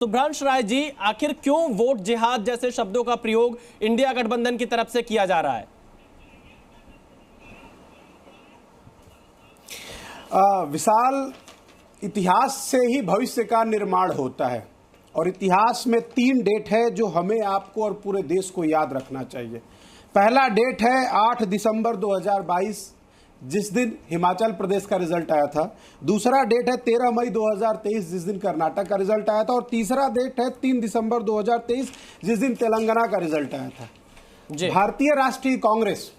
सुभ्रांश राय जी, आखिर क्यों वोट जिहाद जैसे शब्दों का प्रयोग इंडिया गठबंधन की तरफ से किया जा रहा है? विशाल, इतिहास से ही भविष्य का निर्माण होता है और इतिहास में 3 डेट है जो हमें, आपको और पूरे देश को याद रखना चाहिए। पहला डेट है 8 दिसंबर 2022, जिस दिन हिमाचल प्रदेश का रिजल्ट आया था। दूसरा डेट है 13 मई 2023, जिस दिन कर्नाटक का रिजल्ट आया था। और तीसरा डेट है 3 दिसंबर 2023, जिस दिन तेलंगाना का रिजल्ट आया था। भारतीय राष्ट्रीय कांग्रेस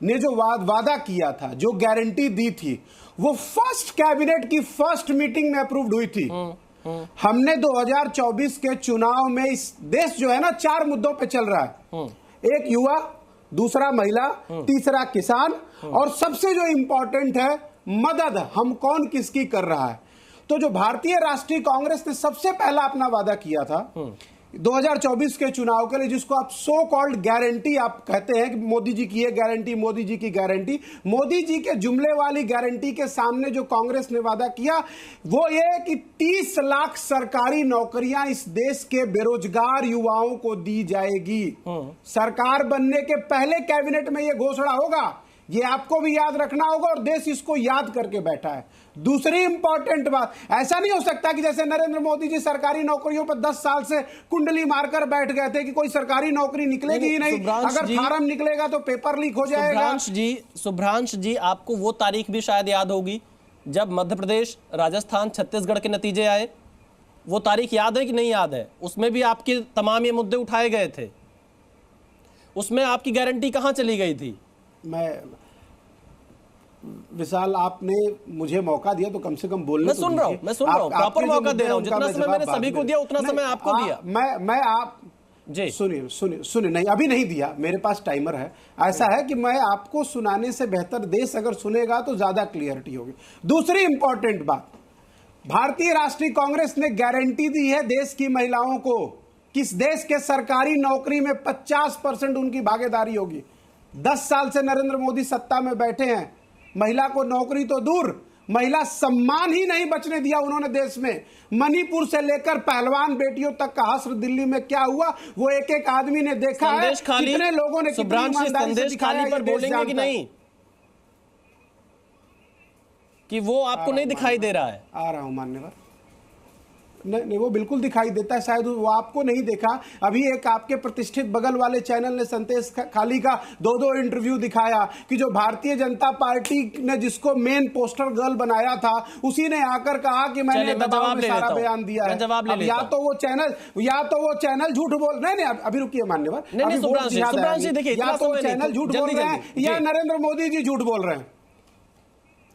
ने जो वादा किया था, जो गारंटी दी थी, वो फर्स्ट कैबिनेट की फर्स्ट मीटिंग में अप्रूव्ड हुई थी। हमने 2024 के चुनाव में, इस देश जो है ना 4 मुद्दों पे चल रहा है। एक युवा, दूसरा महिला, तीसरा किसान और सबसे जो इंपॉर्टेंट है मदद, हम कौन किसकी कर रहा है। तो जो भारतीय राष्ट्रीय कांग्रेस ने सबसे पहला अपना वादा किया था 2024 के चुनाव के लिए, जिसको आप सो कॉल्ड गारंटी आप कहते हैं कि मोदी जी की ये गारंटी, मोदी जी की गारंटी, मोदी जी के जुमले वाली गारंटी के सामने जो कांग्रेस ने वादा किया वो ये कि 30 लाख सरकारी नौकरियां इस देश के बेरोजगार युवाओं को दी जाएगी। सरकार बनने के पहले कैबिनेट में ये घोषणा होगा, ये आपको भी याद रखना होगा और देश इसको याद करके बैठा है। दूसरी इंपॉर्टेंट बात, ऐसा नहीं हो सकता कि जैसे नरेंद्र मोदी जी सरकारी नौकरियों पर 10 साल से कुंडली मारकर बैठ गए थे कि कोई सरकारी नौकरी निकलेगी ही नहीं, अगर फार्म निकलेगा तो पेपर लीक हो जाएगा। सुभ्रांश जी, आपको वो तारीख भी शायद याद होगी जब मध्य प्रदेश, राजस्थान, छत्तीसगढ़ के नतीजे आए। वो तारीख याद है कि नहीं याद है? उसमें भी आपके तमाम ये मुद्दे उठाए गए थे। उसमें आपकी गारंटी कहां चली गई थी? विशाल, आपने मुझे मौका दिया तो कम से कम बोलने मैं सुन रहा हूं, प्रॉपर मौका दे रहा हूं। जितना समय मैंने सभी को दिया उतना समय आपको दिया। मैं आप जी सुनिए, नहीं अभी नहीं दिया, मेरे पास टाइमर है। ऐसा है कि मैं आपको सुनाने से बेहतर देश अगर सुनेगा तो ज्यादा क्लियरिटी होगी। दूसरी इंपॉर्टेंट बात, भारतीय राष्ट्रीय कांग्रेस ने गारंटी दी है देश की महिलाओं को कि इस देश के सरकारी नौकरी में 50% उनकी भागीदारी होगी। 10 साल से नरेंद्र मोदी सत्ता में बैठे हैं, महिला को नौकरी तो दूर, महिला सम्मान ही नहीं बचने दिया उन्होंने देश में। मणिपुर से लेकर पहलवान बेटियों तक का हश्र दिल्ली में क्या हुआ वो एक एक आदमी ने देखा है। कितने लोगों ने कितनी ईमानदारी से दिखाया, पर बोलेंगे कि नहीं कि वो आपको नहीं दिखाई दे रहा है? आ रहा हूं मान्यवर। नहीं, वो बिल्कुल दिखाई देता है, शायद वो आपको नहीं देखा। अभी एक आपके प्रतिष्ठित बगल वाले चैनल ने संदेश खाली का 2 इंटरव्यू दिखाया कि जो भारतीय जनता पार्टी ने जिसको मेन पोस्टर गर्ल बनाया था, उसी ने आकर कहा कि मैंने दबाव में सारा बयान दिया है। अब या तो वो चैनल झूठ बोल रहे हैं। अभी रुकिए मान्यवर, या तो वो चैनल झूठ बोल रहे हैं या नरेंद्र मोदी जी झूठ बोल रहे हैं।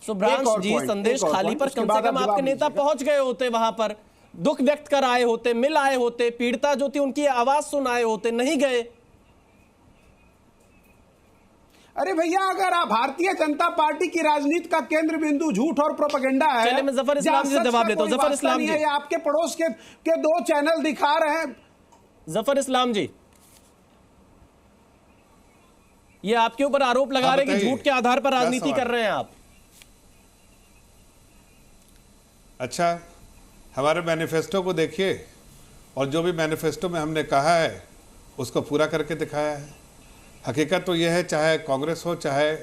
सुभ्रांश जी, संदेश खाली पर कम से कम आपके नेता पहुंच गए होते, वहां पर दुख व्यक्त कर आए होते, मिल आए होते, पीड़िता जो थी उनकी आवाज सुन आए होते, नहीं गए। अरे भैया, अगर आप भारतीय जनता पार्टी की राजनीति का केंद्र बिंदु झूठ और प्रोपेगेंडा है, चलिए मैं जफर इस्लाम जी से जवाब लेता हूं। जफर इस्लाम जी, ये आपके पड़ोस के 2 चैनल दिखा रहे हैं। जफर इस्लाम जी, ये आपके ऊपर आरोप लगा रहे हैं कि झूठ के आधार पर राजनीति कर रहे हैं आप। अच्छा, हमारे मैनिफेस्टो को देखिए और जो भी मैनिफेस्टो में हमने कहा है उसको पूरा करके दिखाया है। हकीकत तो यह है, चाहे कांग्रेस हो चाहे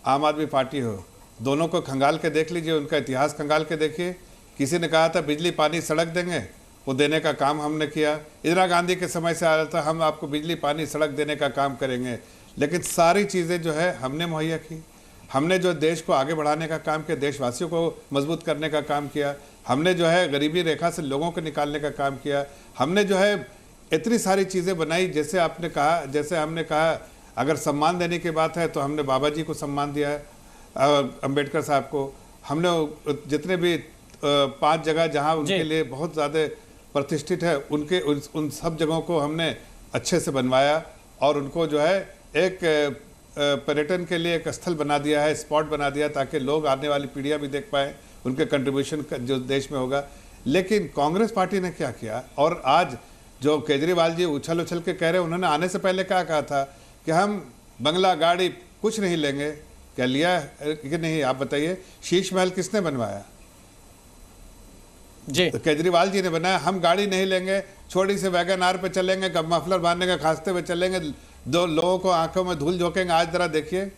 आम आदमी पार्टी हो, दोनों को खंगाल के देख लीजिए, उनका इतिहास खंगाल के देखिए। किसी ने कहा था बिजली पानी सड़क देंगे, वो देने का काम हमने किया। इंदिरा गांधी के समय से आ रहा था हम आपको बिजली पानी सड़क देने का काम करेंगे, लेकिन सारी चीज़ें जो है हमने मुहैया की। हमने जो देश को आगे बढ़ाने का काम किया, देशवासियों को मजबूत करने का काम किया, हमने जो है गरीबी रेखा से लोगों को निकालने का काम किया, हमने जो है इतनी सारी चीज़ें बनाई। जैसे आपने कहा, जैसे हमने कहा, अगर सम्मान देने की बात है तो हमने बाबा जी को सम्मान दिया है, अंबेडकर साहब को। हमने जितने भी 5 जगह जहां उनके लिए बहुत ज़्यादा प्रतिष्ठित है, उनके उन सब जगहों को हमने अच्छे से बनवाया और उनको जो है एक पर्यटन के लिए एक स्थल बना दिया है, स्पॉट बना दिया, ताकि लोग, आने वाली पीढ़ियां भी देख पाए उनके कंट्रीब्यूशन जो देश में होगा। लेकिन कांग्रेस पार्टी ने क्या किया, और आज जो केजरीवाल जी उछल उछल के कह रहे हैं, उन्होंने आने से पहले क्या कहा था कि हम बंगला गाड़ी कुछ नहीं लेंगे। क्या लिया कि नहीं? आप बताइए, शीश महल किसने बनवाया? जी। तो केजरीवाल जी ने बनाया। हम गाड़ी नहीं लेंगे, छोटी से वैगन आर पे चलेंगे, मफलर बांधने के खांसते हुए चलेंगे, दो लोगों को आंखों में धूल झोंकेंगे। आज जरा देखिए,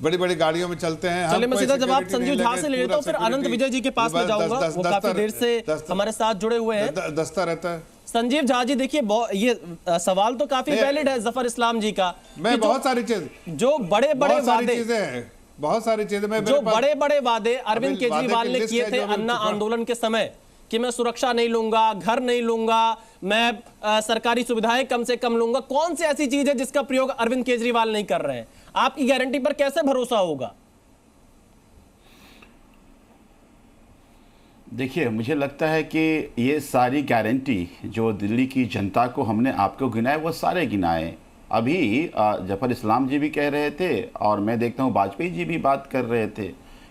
बड़ी बड़ी गाड़ियों में चलते हैं। चलिए मैं सीधा जवाब संजीव झा से ले लेता हूं, फिर अनंत विजय जी के पास में जाऊंगा। वो काफी देर से हमारे साथ जुड़े हुए हैं। दस्ता रहता है। संजीव झा जी देखिए, ये सवाल तो काफी वैलिड है जफर इस्लाम जी का। मैं बहुत सारी चीज, जो बड़े बड़े वादे, बहुत सारी चीजें में जो बड़े बड़े वादे अरविंद केजरीवाल ने किए थे अन्ना आंदोलन के समय कि मैं सुरक्षा नहीं लूंगा, घर नहीं लूंगा, मैं सरकारी सुविधाएं कम से कम लूंगा, कौन सी ऐसी चीज है जिसका प्रयोग अरविंद केजरीवाल नहीं कर रहे हैं? आपकी गारंटी पर कैसे भरोसा होगा? देखिए, मुझे लगता है कि ये सारी गारंटी जो दिल्ली की जनता को हमने आपको गिनाए, वो सारे गिनाए। अभी जफर इस्लाम जी भी कह रहे थे और मैं देखता हूँ वाजपेयी जी भी बात कर रहे थे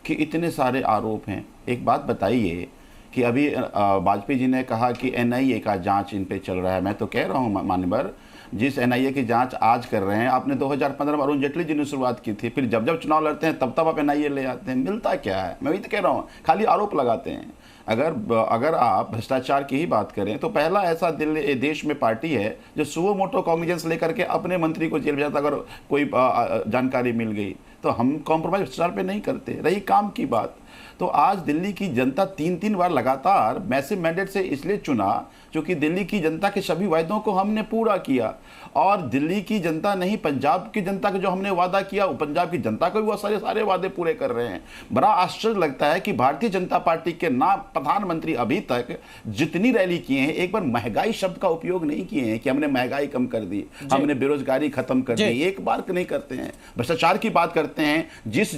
कि इतने सारे आरोप हैं। एक बात बताइए कि अभी वाजपेयी जी ने कहा कि एनआईए का जांच इन पे चल रहा है। मैं तो कह रहा हूँ मानवर, जिस एनआईए की जांच आज कर रहे हैं, आपने 2015 में अरुण जेटली जी ने शुरुआत की थी, फिर जब जब चुनाव लड़ते हैं तब तब आप एनआईए ले आते हैं। मिलता क्या है? मैं वही तो कह रहा हूँ, खाली आरोप लगाते हैं। अगर आप भ्रष्टाचार की ही बात करें तो पहला ऐसा दिल्ली देश में पार्टी है जो सुओ मोटो कॉग्निजेंस लेकर के अपने मंत्री को जेल भेजा था अगर कोई जानकारी मिल गई। तो हम कॉम्प्रोमाइज भ्रष्टाचार पे नहीं करते। रही काम की बात, तो आज दिल्ली की जनता 3-3 बार लगातार मैसिव मैंडेट से इसलिए चुना क्योंकि दिल्ली की जनता के सभी वायदों को हमने पूरा किया। और दिल्ली की जनता नहीं, पंजाब की जनता का जो हमने वादा किया, वो पंजाब की जनता को भी वो सारे वादे पूरे कर रहे हैं। बड़ा आश्चर्य लगता है कि भारतीय जनता पार्टी के नाम प्रधानमंत्री अभी तक जितनी रैली किए हैं, एक बार महंगाई शब्द का उपयोग नहीं किए हैं कि हमने महंगाई कम कर दी, हमने बेरोजगारी खत्म कर दी, एक बार नहीं करते हैं। भ्रष्टाचार की बात करते हैं। जिस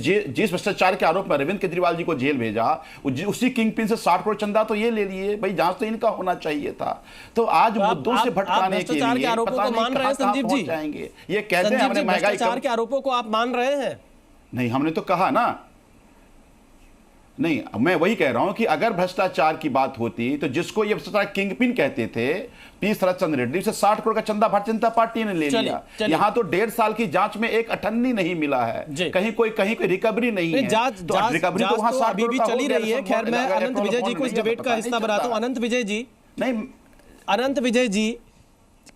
भ्रष्टाचार के आरोप में अरविंद केजरीवाल जी को जेल भेजा, उसी किंग पिन से 60 करोड़ चंदा तो ये ले लिए। भाई जांच तो इनका होना चाहिए था। तो आज मुद्दों से भटकाने के लिए पता नहीं कहां पहुंच जाएंगे। ये कहते हैं हमने महंगाई भ्रष्टाचार के आरोपों को आप मान रहे हैं? नहीं, हमने तो कहा ना, नहीं, मैं वही कह रहा हूं कि अगर भ्रष्टाचार की बात होती तो जिसको ये भ्रष्टाचार किंग पिन कहते थे पी शरदचंद्र रेड्डी से 60 करोड़ का चंदा भारतीय जनता पार्टी ने ले लिया। यहां तो 1.5 साल की जांच में एक अठन्नी नहीं मिला है, कहीं कोई रिकवरी नहीं है। रिकवरी तो वहां अभी भी चली रही है। खैर, मैं अनंत विजय जी को इस डिबेट का हिस्सा बनाता हूं। अनंत विजय जी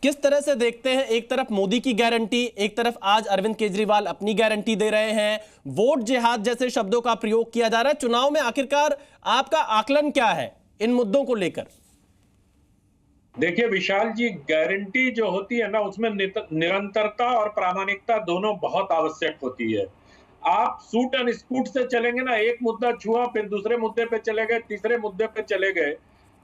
किस तरह से देखते हैं, एक तरफ मोदी की गारंटी, एक तरफ आज अरविंद केजरीवाल अपनी गारंटी दे रहे हैं, वोट जिहाद जैसे शब्दों का प्रयोग किया जा रहा है। चुनाव में आखिरकार आपका आकलन क्या है इन मुद्दों को लेकर? देखिए विशाल जी, गारंटी जो होती है ना, उसमें निरंतरता और प्रामाणिकता दोनों बहुत आवश्यक होती है। आप सूट एंड स्कूट से चलेंगे ना, एक मुद्दा छुआ फिर दूसरे मुद्दे पे चले गए, तीसरे मुद्दे पे चले गए।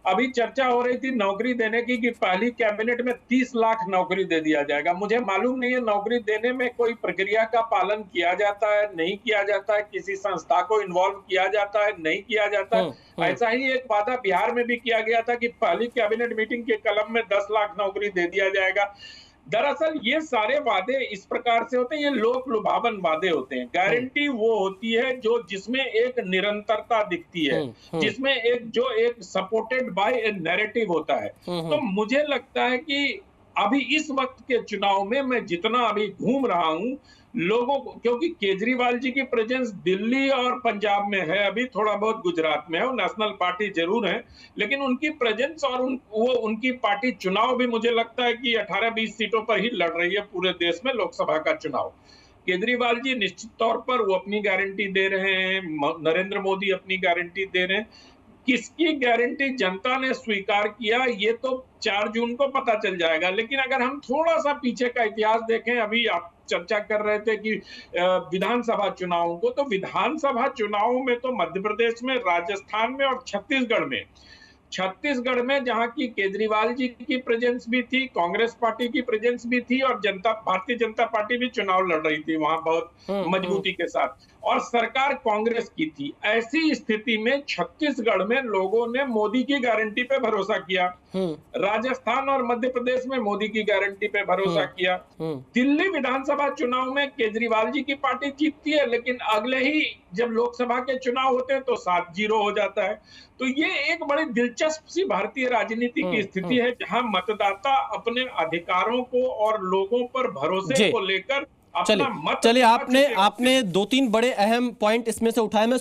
अभी चर्चा हो रही थी नौकरी देने की कि पहली कैबिनेट में 30 लाख नौकरी दे दिया जाएगा। मुझे मालूम नहीं है नौकरी देने में कोई प्रक्रिया का पालन किया जाता है, नहीं किया जाता है, किसी संस्था को इन्वॉल्व किया जाता है, नहीं किया जाता है। ऐसा ही एक वादा बिहार में भी किया गया था कि पहली कैबिनेट मीटिंग के कलम में 10 लाख नौकरी दे दिया जाएगा। दरअसल ये सारे वादे इस प्रकार से होते हैं, ये लोक लुभावन वादे होते हैं। गारंटी वो होती है जो जिसमें एक निरंतरता दिखती है, जिसमें एक सपोर्टेड बाय ए नैरेटिव होता है। तो मुझे लगता है कि अभी इस वक्त के चुनाव में मैं जितना अभी घूम रहा हूं लोगों को, क्योंकि केजरीवाल जी की प्रेजेंस दिल्ली और पंजाब में है, अभी थोड़ा बहुत गुजरात में है, वो नेशनल पार्टी जरूर है, लेकिन उनकी प्रेजेंस और उनकी पार्टी चुनाव भी मुझे लगता है कि 18-20 सीटों पर ही लड़ रही है पूरे देश में लोकसभा का चुनाव। केजरीवाल जी निश्चित तौर पर वो अपनी गारंटी दे रहे हैं, नरेंद्र मोदी अपनी गारंटी दे रहे हैं। किसकी गारंटी जनता ने स्वीकार किया ये तो 4 जून को पता चल जाएगा। लेकिन अगर हम थोड़ा सा पीछे का इतिहास देखें, अभी आप चर्चा कर रहे थे कि विधानसभा चुनावों को, तो विधानसभा चुनावों में तो मध्य प्रदेश में, राजस्थान में और छत्तीसगढ़ में जहां की केजरीवाल जी की प्रेजेंस भी थी, कांग्रेस पार्टी की प्रेजेंस भी थी और भारतीय जनता पार्टी भी चुनाव लड़ रही थी वहां बहुत मजबूती के साथ, और सरकार कांग्रेस की थी। ऐसी स्थिति में छत्तीसगढ़ में लोगों ने मोदी की गारंटी पे भरोसा किया, राजस्थान और मध्य प्रदेश में मोदी की गारंटी पे भरोसा किया। दिल्ली विधानसभा चुनाव में केजरीवाल जी की पार्टी जीतती है, लेकिन अगले ही जब लोकसभा के चुनाव होते हैं तो 7-0 हो जाता है। तो ये एक बड़ी दिलचस्प सी भारतीय राजनीति की स्थिति है, जहां मतदाता अपने अधिकारों को और लोगों पर भरोसे को लेकर अपना मत। चलिए, आपने 2-3 बड़े अहम पॉइंट इसमें से उठाए। मैं